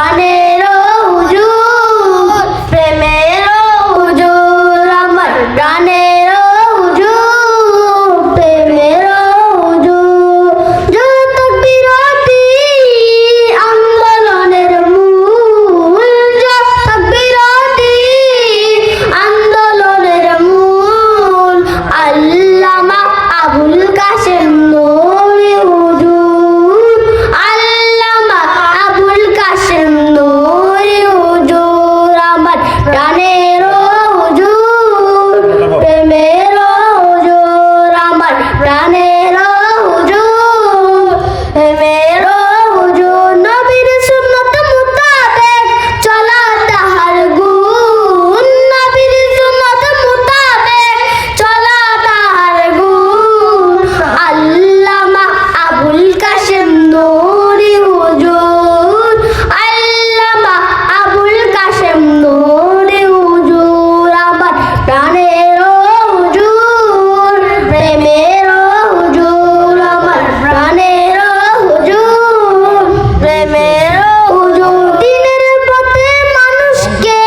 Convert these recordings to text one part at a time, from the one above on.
প্রাণেরও হুজুর, প্রেমেরও হুজুর, আমার প্রাণেরও হুজুর, প্রেমেরও হুজুর। যত বিরোধী আন্দোলনের মূল, যত বিরোধী আন্দোলনের মূল, আল্লামা আবুল কাশেম নূরি হুজুর, আল্লামা আবুল কাশেম নূরি হুজুর, আমার প্রাণেরও হুজুর, প্রেমেরও হুজুর, আমার প্রাণেরও হুজুর, প্রেমেরও হুজুর। নবীর সুন্নত মুতাবেক চলা তাহার গুণ, নবীর সুন্নত মুতাবেক চলা তাহার গুণ, আল্লামা আবুল কাশেম নূরি হুজুর, আল্লামা আবুল কাশেম নূরি হুজুর, আমার প্রাণেরও হুজুর, প্রেমেরও হুজুর, আমার প্রাণেরও হুজুর, প্রেমেরও হুজুর। দিনের পথে মানুষকে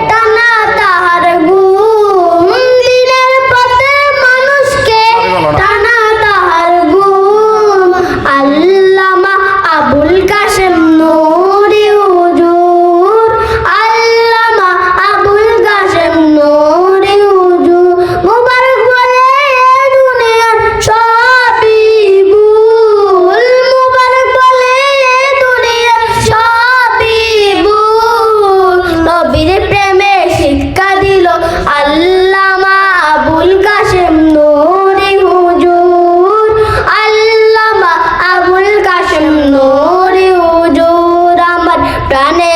টানা তাহার গুণ, দিনের পথে মানুষকে টানা তাহার গুণ, আল্লামা আবুল কাশেম নূরি হুজুর, আল্লামা আবুল কাশেম নূরি হুজুর। মুবারক বলে দুনিয়ার সবই ভুল, মুবারক বলে দুনিয়ার সবই ভুল, নবীর প্রেমে শিক্ষা দিল আল্লামা আবুল কাশেম নূরি হুজুর, আল্লামা আবুল কাশেম নূরি হুজুর, আমার প্রাণে